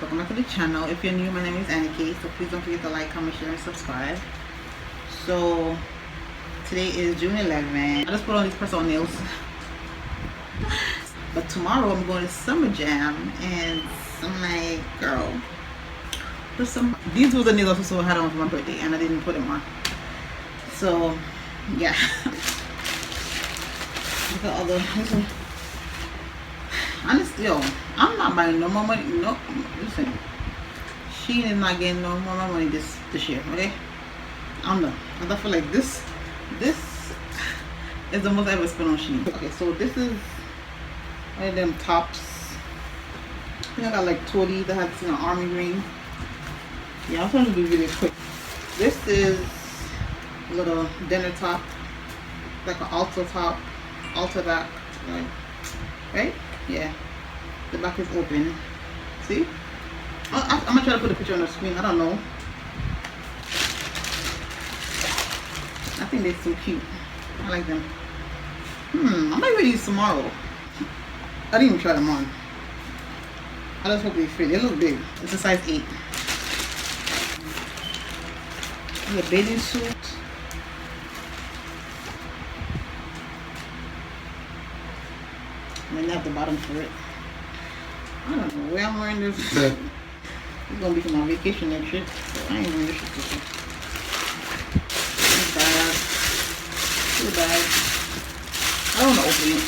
welcome back to the channel. If you're new, my name is Annika, so please don't forget to like, comment, share, and subscribe. So today is June 11th. I just put on these press-on nails. But tomorrow I'm going to Summer Jam, and I'm like, girl, put some. These were the nails I also had on for my birthday, and I didn't put them on. So yeah. Look at all the. Honestly, yo, I'm not buying no more money. No, listen. Shein is not getting no more money this year, okay? I'm done. I feel like this is the most I ever spent on Shein. Okay, so this is one of them tops. I think I got like 2 of these that have army green. Yeah, I'm trying to be really quick. This is a little dinner top, like an altar top, altar back, like, right? Yeah, the back is open. See? I'm gonna try to put a picture on the screen. I don't know. I think they're so cute. I like them. I might wear these tomorrow. I didn't even try them on. I just hope they fit. They look big. It's a size 8. It's a bathing suit. And then they have the bottom for it. I don't know where I'm wearing this. It's gonna be for my vacation next year. So I ain't wearing this shit this year. This bag. This bag. I don't want to open it.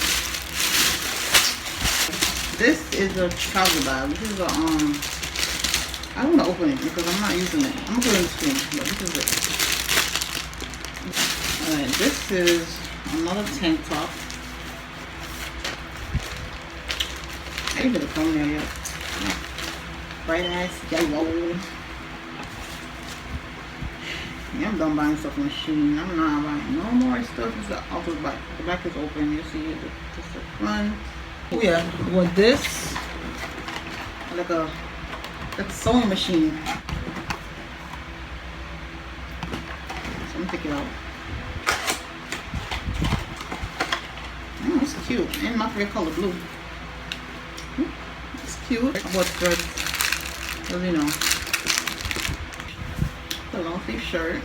This is a travel bag. This is a I don't want to open it because I'm not using it. I'm gonna put it on the screen, but this is it. Alright, this is another tank top. I didn't put the phone there yet. Bright ass yellow. Yeah, I'm done buying stuff on Shein. I'm not buying no more stuff. It's the outer back. The back is open. You see it. Just the front. Oh yeah, with this, like a sewing machine. So I'm gonna take it out. It's cute. And my favorite color, blue. It's cute. I bought threads, because you know, a long sleeve shirt.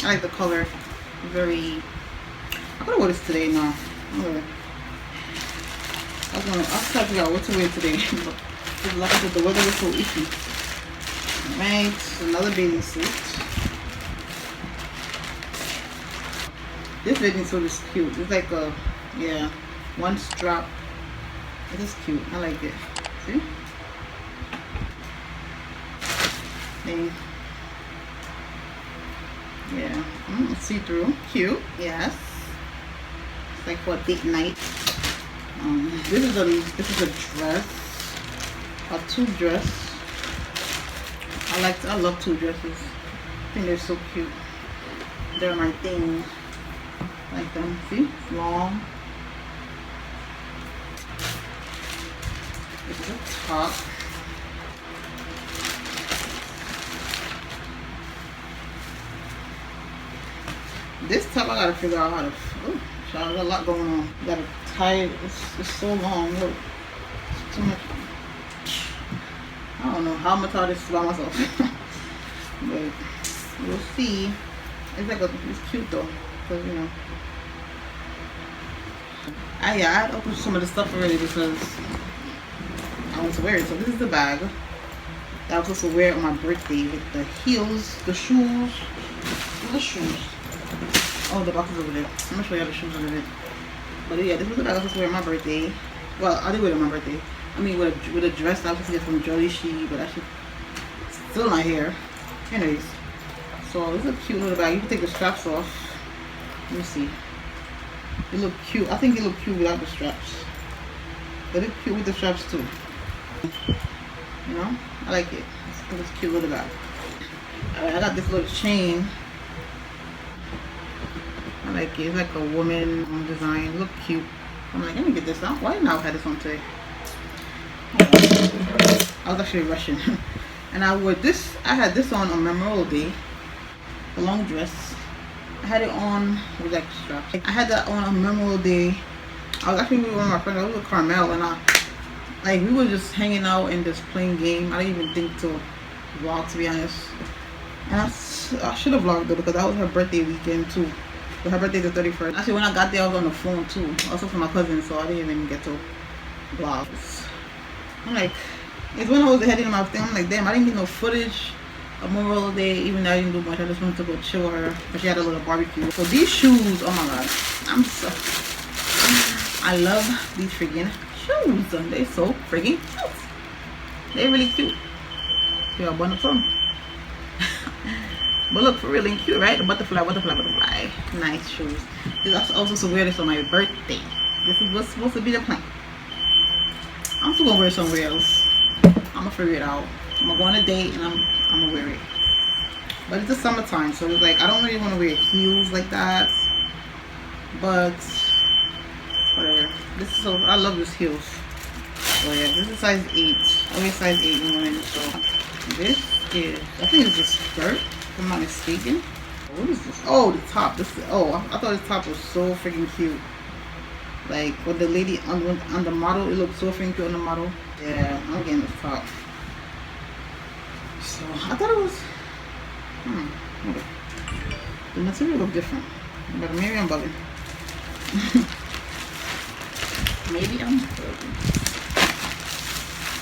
I like the color. Very. I'm gonna wear this today now. I'll try to figure out what to wear today. But like I said, the weather was so iffy. Right, another bathing suit. This bathing suit is cute. It's like a, yeah, one strap. It is cute. I like it. See? And, yeah. See-through. Cute. Yes. It's like for a date night. This is a dress. A tulle dress. I love tulle dresses. I think they're so cute. They're my thing. Like them. See? It's long. This is a top. This top I gotta figure out how to. Oh, there's a lot going on. You gotta tie it. It's so long. Look, it's too much. I don't know how I'm gonna tie this by myself. But we'll see. It's cute though, because you know. I had opened some of the stuff already because I want to wear it. So this is the bag that I was supposed to wear on my birthday with the heels, the shoes. The shoes. Oh, the box is over there. I'm gonna show you the shoes over there. But yeah, this was the bag I was supposed to wear on my birthday. Well, I did wear it on my birthday. I mean, with a dress that I was supposed to get from Jolly She, but actually still not here. Anyways, so it's a cute little bag. You can take the straps off. Let me see. It look cute. I think it look cute without the straps. But it's cute with the straps too. You know? I like it. It's a cute little bag. Alright, I got this little chain. I like it. It's like a woman design. Look cute. I'm like, let me get this out. Why didn't I have this on today? I was actually rushing. And I wore this. I had this on Memorial Day. A long dress. I had it on with like straps. I had that on Memorial Day. I was actually with one of my friends. I was with Carmel, and Like, we were just hanging out and just playing game. I didn't even think to vlog, to be honest. And I should have vlogged though, because that was her birthday weekend too. But her birthday is the 31st. Actually, when I got there, I was on the phone too. Also for my cousin, so I didn't even get to vlog. I'm like, it's when I was heading to my thing. I'm like, damn, I didn't get no footage of Memorial Day. Even though I didn't do much, I just wanted to go chill with her. But she had a little barbecue. So these shoes, oh my god, I love these freaking shoes. They're so freaking cute. They're really cute. They're a bun of some. But look, for really cute, right? The butterfly. Nice shoes. This is also to wear this on my birthday. This is what's supposed to be the plan. I'm still gonna wear it somewhere else. I'm gonna figure it out. I'm gonna go on a date and I'm gonna wear it. But it's the summertime, so it's like I don't really want to wear heels like that. But whatever. This is so I love these heels. So yeah, this is size 8. I wear size 8 in women. So this is, I think it's a skirt, if I'm not mistaken. What is this? Oh, the top. This is, oh, I thought this top was so freaking cute. Like with the lady on the model, it looks so freaking cute on the model. Yeah, I'm getting this top. So I thought it was okay. The material looked different. But maybe I'm bugging. Maybe I'm bugging.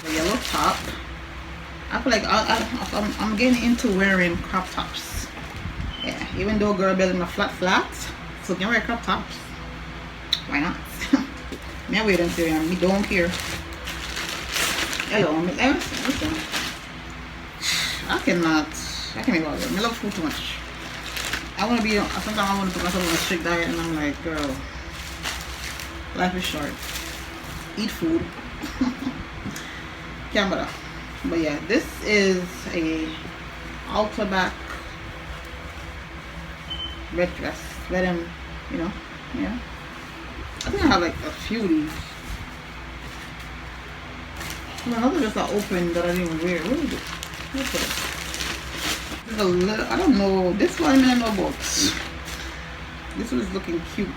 The yellow top. I feel like I'm getting into wearing crop tops. Yeah, even though girl belly my flat, so can wear crop tops. Why not? Me I wear them too, and me don't care. Hello, listen. I can't be bothered. I love food too much. I want to be, sometimes I want to put myself on a strict diet, and I'm like, girl, life is short. Eat food. Camera. But yeah, this is a altar back red dress. Let him, you know, yeah. I think I have like a few of these. Another dress I opened that I didn't wear. What is it? What's it? There's a little, I don't know. This one in no box. This was looking cute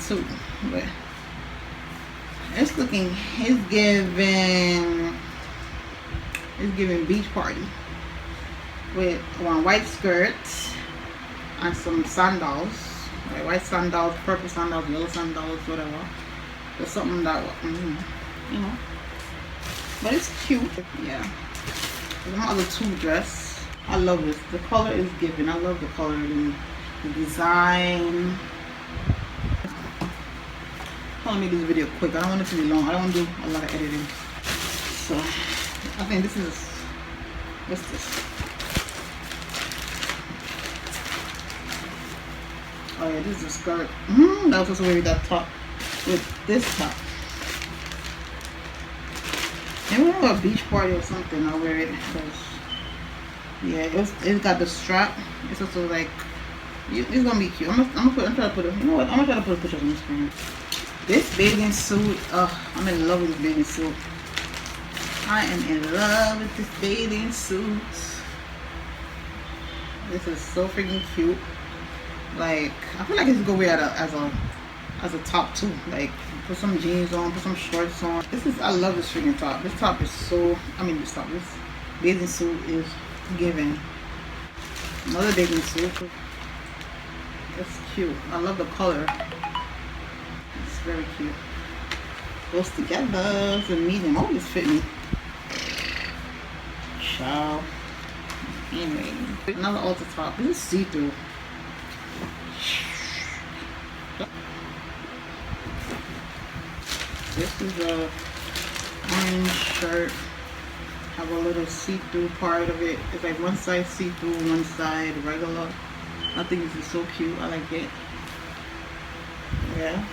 too, but it's looking. It's giving beach party with one white skirt and some sandals. Like white sandals, purple sandals, yellow sandals, whatever. There's something that, you know. But it's cute. Yeah. There's another two dress. I love this. The color is giving. I love the color and the design. I want to make this video quick. I don't want it to be long. I don't want to do a lot of editing. So I think this is, what's this? Oh yeah, this is a skirt. That was supposed to wear that top with this top. Maybe we'll have a beach party or something. I'll wear it because yeah, it's got the strap. It's also like it's gonna be cute. I'm trying to put it. You know what? I'm gonna try to put a picture on the screen. This bathing suit. I'm in love with this bathing suit. I am in love with this bathing suit. This is so freaking cute. Like I feel like it's a good way as a top too. Like put some jeans on, put some shorts on. I love this freaking top. This top is so. This bathing suit is giving. Another bathing suit. It's cute. I love the color. It's very cute. Goes together. It's a medium. Oh, this fit me. Ciao. Anyway, another altar top. This is see-through. This is a orange shirt. Have a little see-through part of it. It's like one side see-through, one side regular. I think this is so cute. I like it. Yeah.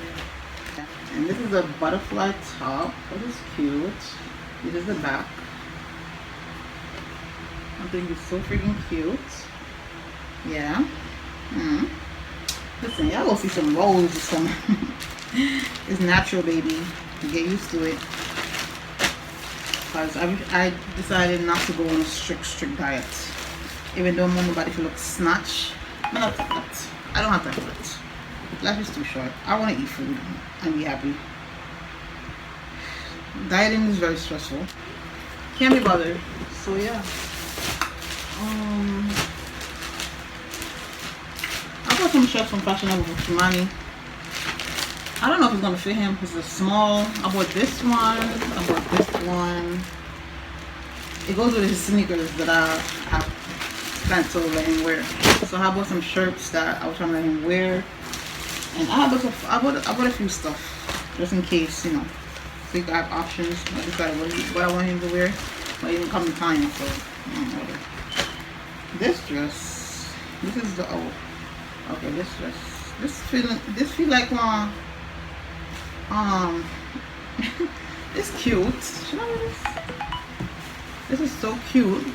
And this is a butterfly top. This is cute. This is the back. I think it's so freaking cute. Yeah. Listen, y'all gonna see some rolls or something. It's natural, baby. Get used to it. Because I decided not to go on a strict diet. Even though my body feel like snatch. I don't have time for it. Life is too short. I want to eat food and be happy. Dieting is very stressful. Can't be bothered. So yeah. I bought some shirts from Fashionable for Kimani. I don't know if it's gonna fit him because it's small. I bought this one. I bought this one. It goes with his sneakers that I planned to let him wear. So I bought some shirts that I was trying to let him wear. And I bought a few stuff just in case, you know. So you have options. I decided what I want him to wear. But it didn't come in time, so whatever. This dress. This is the okay, this dress. This feel like it's cute. Should I wear this? This is so cute.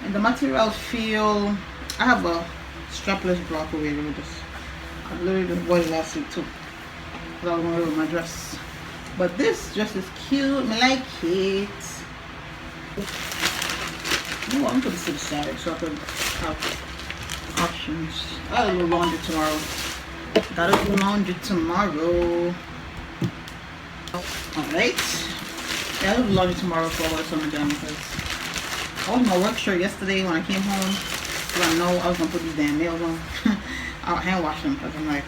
And the material feel, I have a strapless bra to wear with this. I literally just bought it last week too. Because I was going to wear with my dress. But this dress is cute. I like it. You know what? I'm going to put this to the side so I can have options. I'll do laundry tomorrow. Gotta do laundry tomorrow. Alright. Yeah, I'll do laundry tomorrow for all the summer jam because I was my work shirt yesterday when I came home. Because I know I was gonna put these damn nails on. I'll hand wash them because I'm like,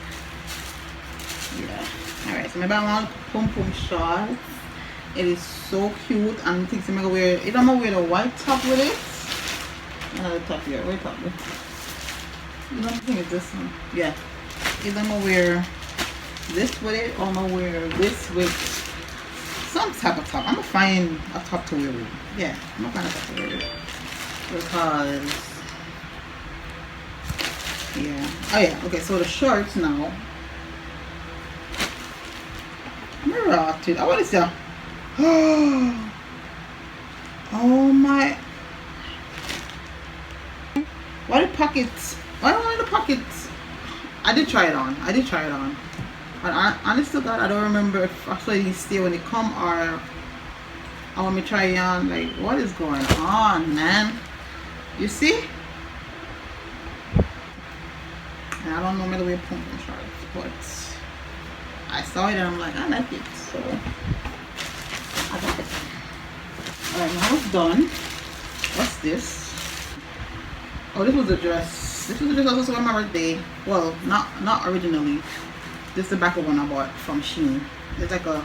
yeah. Alright, so maybe I want pom pom shorts. It is so cute and I think I'm gonna wear it. I'm gonna wear the white top with it. Another top here. Where top? You know, I think it's this one. Yeah. Either I'm gonna wear this with it or I'm gonna wear this with some type of top. I'm gonna find a top to wear with it. Yeah, I'm gonna find a top to wear with it. Because yeah. Oh yeah, okay, so the shorts now. I'm gonna rock it. I want to see. Oh my. Why the pockets? Why don't I want the pockets? I did try it on. But honest to God, I don't remember if I saw it stay when they come or I want me to try it on. Like, what is going on, man? You see? And I don't know whether we're pom pom shorts, but I saw it and I'm like, I like it, so I got it. Alright, now it's done. What's this? Oh, this was a dress. This was a dress I was also on my birthday. Well, not originally. This is the back of one I bought from Shein. It's like a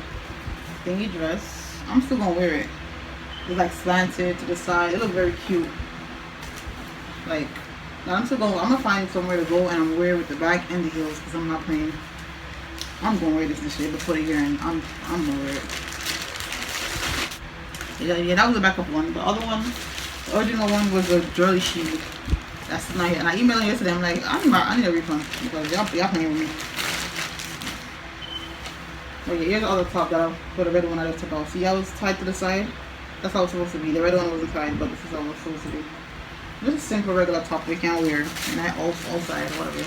thingy dress. I'm still gonna wear it. It's like slanted to the side. It looks very cute. Like, I'm gonna find somewhere to go and I'm wear it with the bag and the heels because I'm not playing. I'm gonna wear this year before the year and I'm gonna wear it. Yeah, that was the backup one. The other one, the original one was a jewelry sheet. That's not here. And I emailed him yesterday. I'm like, I need a refund because y'all playing with me. Okay, here's the other top that I put the red one I just took off. See how it's tied to the side? That's how it's supposed to be. The red one wasn't tied, but this is how it's supposed to be. Just a simple regular top we can wear. And I outside, whatever.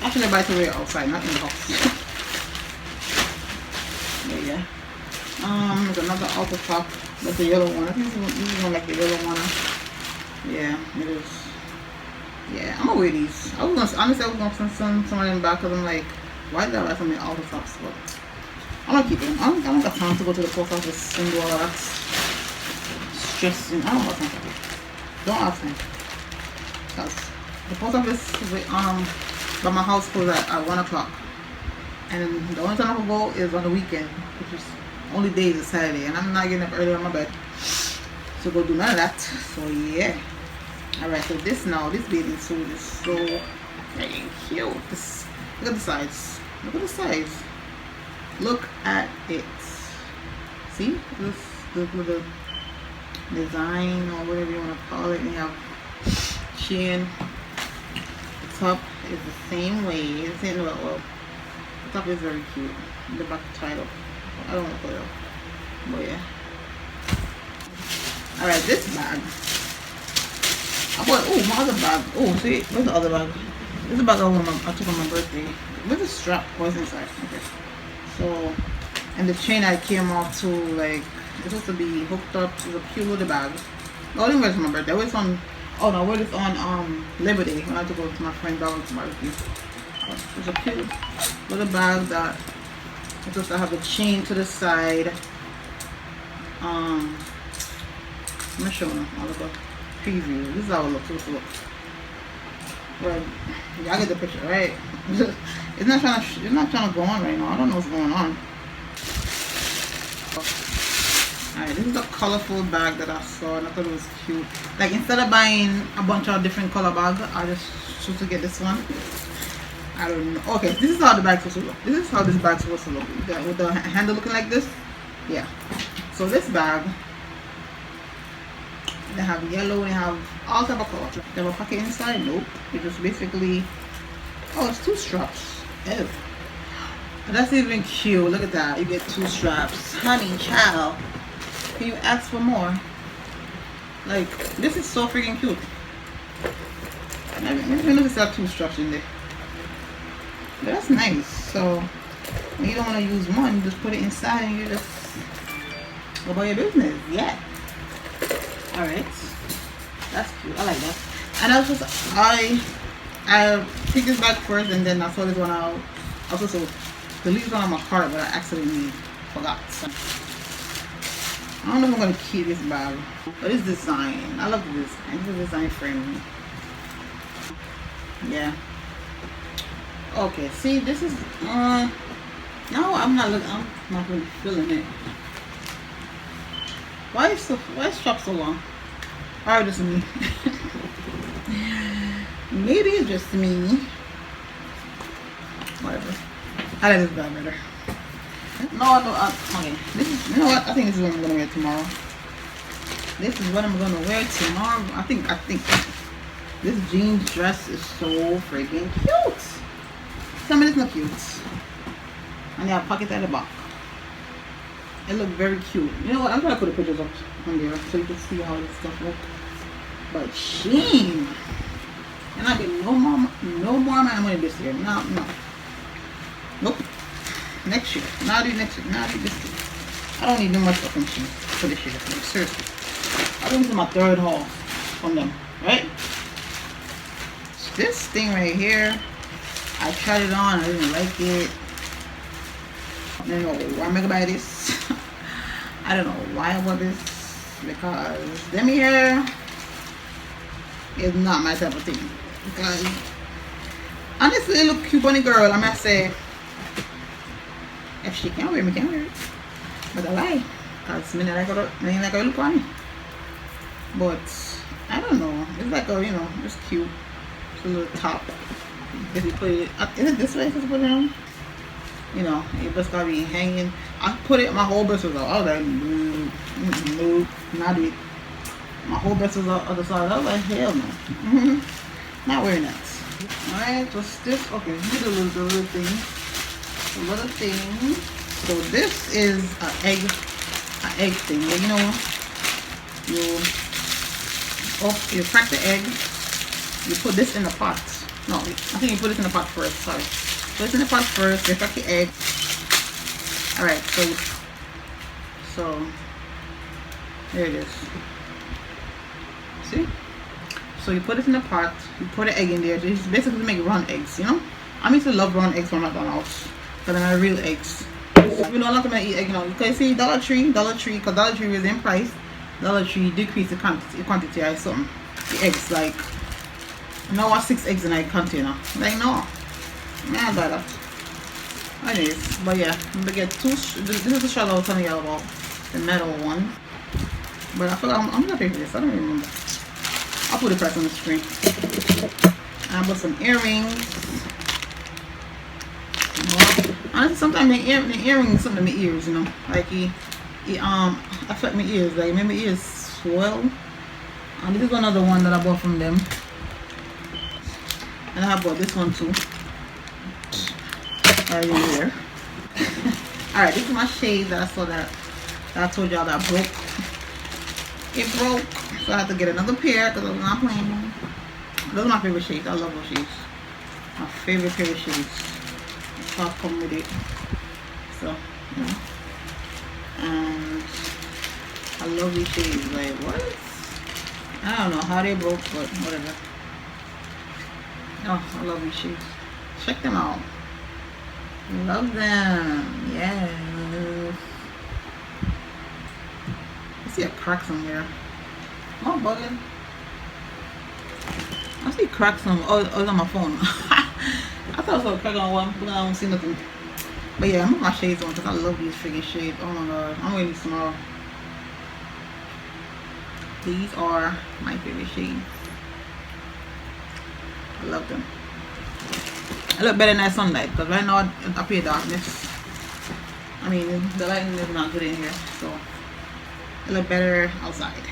Actually, I buy to wear outside, not in the house. There you go. There's another outer top. That's the yellow one. I think this is one like the yellow one. Yeah, it is. Yeah, I'm gonna wear these. Honestly, I was gonna send some of them back because I'm like, why did I buy so many outer tops? But I'm gonna keep them. I don't got time to go to the post office and do all that stressing. I don't have time for it. Don't ask me. Because the post office by my house closes at 1 o'clock. And the only time I can go is on the weekend, which is only days is Saturday. And I'm not getting up early on my bed to go do none of that. So yeah. Alright, so this bathing suit is so very cute. Look at the size. Look at the size. Look at it. See? This little design or whatever you want to call it. And you have Shein. The top is the same way. It's in well. The top is very cute. The back tied up. I don't want to put it up. But yeah. Alright, this bag. I bought, my other bag. Oh, see, where's the other bag? This is the bag I took on my birthday. Where's the strap? What's inside? Okay. So, and the chain I came off to, like, it's supposed to be hooked up to the cute little bag. No, I didn't wear this on my birthday. I wear this on, I wear this on Labor Day when I had to go to my friend's house to barbecue. It's a cute little bag that Of course, I have the chain to the side. I'm gonna show them all of the preview. This is how it looks. Well, y'all get the picture, right? It's not trying to go on right now. I don't know what's going on. Alright, this is a colorful bag that I saw and I thought it was cute. Like, instead of buying a bunch of different color bags, I just chose to get this one. I don't know. Okay, this is how the bag's supposed to look. This is how this bag's supposed to look. With the handle looking like this. Yeah. So this bag, they have yellow, they have all type of colors. They have a pocket inside. Nope. It just basically, oh, it's 2 straps. Ew. That's even cute. Look at that. You get 2 straps. Honey, child. Can you ask for more? Like, this is so freaking cute. Maybe notice that 2 straps in there. But that's nice. So when you don't want to use one, you just put it inside and you just go about your business. Yeah. Alright. That's cute. I like that. And I picked this bag first and then I saw this one out. I was supposed to delete this one on my cart, but I accidentally forgot. So, I don't know if I'm going to keep this bag. But it's design. I love the design. It's a design frame. Yeah. Okay, see, this is no, I'm not really feeling it. Why is strap so long? Or just me? Maybe it's just me. Whatever. I like this bag better. No, okay. This is, you know what? I think this is what I'm gonna wear tomorrow. This is what I'm gonna wear tomorrow. I think this jeans dress is so freaking cute. Tell me it's not cute. And they have pockets at the back. It looks very cute. You know what? I'm gonna put the pictures up on there so you can see how this stuff looks. But Shein, and I get no more money this year. No. Nope. Next year. Not next year. Not this year. I don't need no much stuff from Shein for this year. Like, seriously. I think this is my 3rd haul from them. Right? This thing right here, I tried it on. I didn't like it. I don't know why I'm gonna buy this. I don't know why I want this, because them here is not my type of thing. Because honestly, it look cute on the girl. I must say, if she can wear it, me can wear it. But I lie, because me not like a look on it. But I don't know. It's like a, you know, it's cute. It's a little top. If you put it, is it this way? If you put it on? You know, it just gotta be hanging. I put it, my whole breast was out. I was like, no, not it. My whole breast was out other side. I was like, hell no. Not wearing that. Alright, what's this? Okay, here's the little thing. The little thing. So this is an egg thing. Well, you know, you crack the egg. You put this in the pot. No, I think you put this in the pot first. Sorry. Put this in the pot first. You crack the egg. Alright, so there it is. See? So you put it in the pot. You put the egg in there. It's basically to make round eggs, you know? I used to love round eggs from McDonald's. Because they're real eggs. So if you don't like to eat egg, you know, you can see Dollar Tree, because Dollar Tree was in price. Dollar Tree decreased the quantity of something. The eggs, like, now 6 eggs in a container. Like, no. Nah, buy that. Anyways, but yeah, I'm gonna get 2. This is the shot I was telling you about, the metal one. But I forgot, I'm gonna pay for this. I don't remember. I'll put the price on the screen. I bought some earrings. Honestly, sometimes the earrings something in my ears, you know, like it affect my ears, like make my ears swell. And this is another one that I bought from them, and I bought this one too. Right in here. All right, this is my shades that I saw that I told y'all that broke. It broke, so I had to get another pair because I was not playing. Those are my favorite shades. I love those shades. My favorite pair of shades. I'll come with it. So, you know. And I love these shades. Like, what? I don't know how they broke, but whatever. Oh, I love these shades. Check them out. Love them. Yes. I see a crack somewhere. Oh, bugging. I see cracks on. Oh, it's on my phone. I thought I saw a crack on one, but I don't see nothing. But yeah, I'm put my shades on because I love these freaking shades. Oh my god, I'm wearing these tomorrow. These are my favorite shades. I love them. I look better in that sunlight because right now it appears darkness. I mean, the lighting is not good in here, so I look better outside.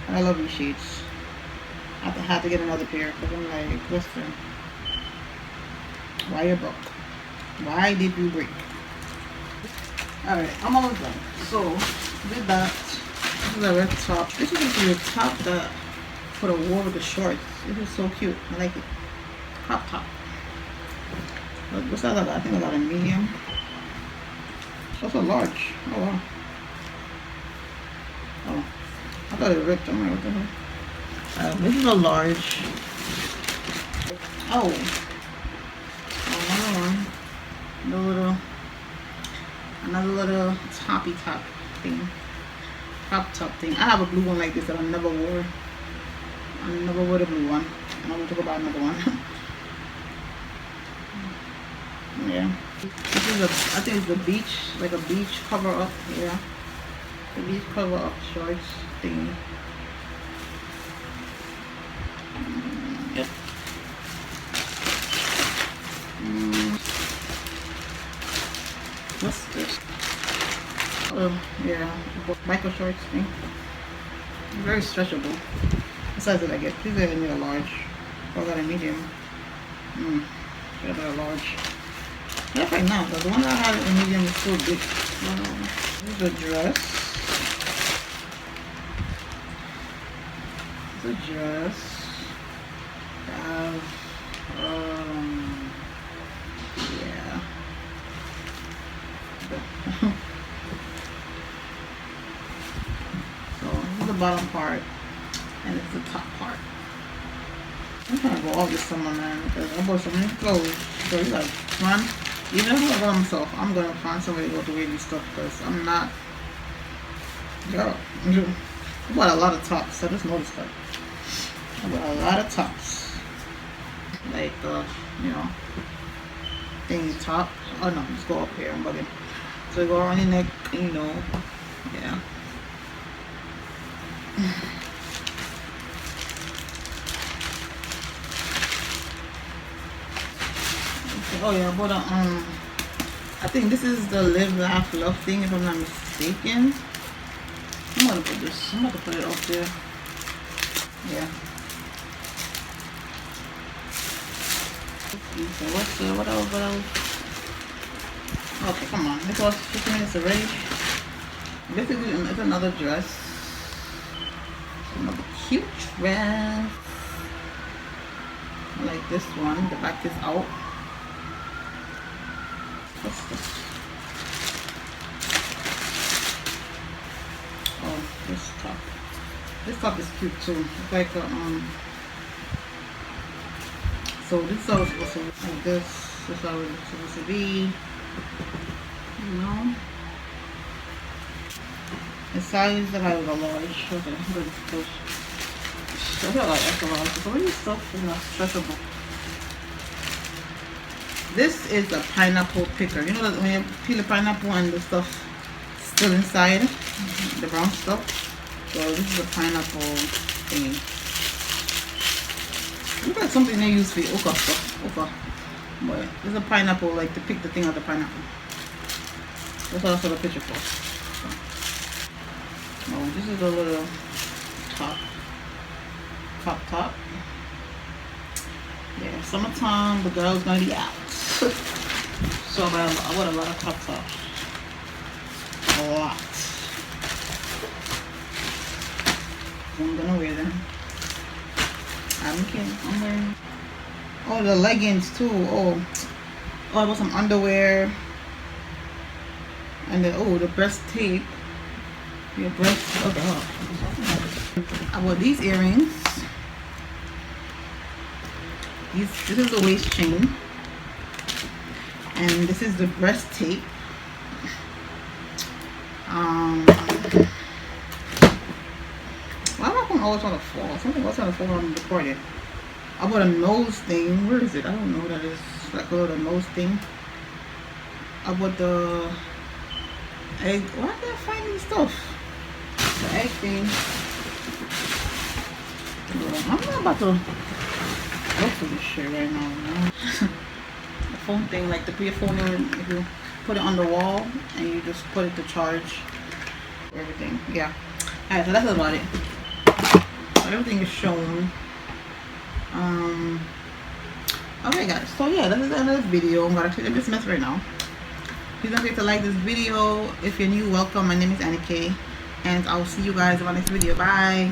And I love these shades. I have to get another pair because I'm like, listen, why you broke? Why did you break? Alright, I'm almost done. So, with that, this is a red top. This is actually a top that for the wore with the shorts. This is so cute. I like it. Crop top. What size I got? I think I got a medium. That's a large. Oh wow. Oh, I thought it ripped. I'm like, what the hell? This is a large. Oh. Another one. Another little toppy top thing. Crop top thing. I have a blue one like this that I never wore. I never wore the blue one. I'm gonna talk about another one. Yeah. This is I think it's the beach, like a beach cover up. Yeah. The beach cover up shorts thingy. Yep. What's this? Oh, yeah. Micro shorts thing. Very stretchable. What size did I get? Please let me a large. I got a medium. Should have got a large. Not right now, but the one that I had in medium is so big. This is a dress. It's a dress. Yeah. So this is the bottom part, and it's the top part. I'm trying to go all this summer, man, because I bought so many clothes. So it's like fun. Even if I go myself, I'm gonna find somebody to go to wear these stuff because I'm not. Girl, I bought a lot of tops. I just noticed that. I bought a lot of tops. Like, you know, thing top. Oh no, just go up here. I'm bugging. So go around your neck, you know. Yeah. Oh yeah, I bought a I think this is the Live Laugh Love thing if I'm not mistaken. I'm gonna put this. I'm about to put it up there. Yeah. So what else? Okay, come on. It was 15 minutes already. Basically, it's another dress. Another cute dress. I like this one. The back is out. What's this? Oh, this top. This top is cute too. It's like a, so this is how it's supposed to look like this. This is how it's supposed to be. You know? The size that I was a large. Okay, I'm going to push. I feel like extra large. So really stuff is not stretchable. This is a pineapple picker. You know that when you peel the pineapple and the stuff still inside, the brown stuff. So this is a pineapple thing. Look like something they use for okra stuff. Okra. But this is a pineapple, like to pick the thing out of the pineapple. That's what I saw the picture for. So. Oh, this is a little top. Yeah, summertime, the girl's gonna be out. So I bought a lot of top tops. A lot. I'm gonna wear them. I'm kidding. I'm wearing. Oh, the leggings too. Oh, I bought some underwear. And then the breast tape. Your breast. Oh god. I bought these earrings. This is a waist chain. And this is the breast tape. Why am I going always on the fall? Something else on the fall when I'm recording. I bought a nose thing. Where is it? I don't know what that is. Like a little nose thing. I bought the egg. Why did I find this stuff? The egg thing. I'm not about to go for this shit right now. The phone thing, like to put your phone in, if you put it on the wall and you just put it to charge. Everything. Yeah. Alright, so that's about it. So everything is shown. Okay guys, so yeah, that is the end of this video. I'm gonna clean up this mess right now. Please don't forget to like this video. If you're new, welcome. My name is Annie K, and I'll see you guys in my next video. Bye.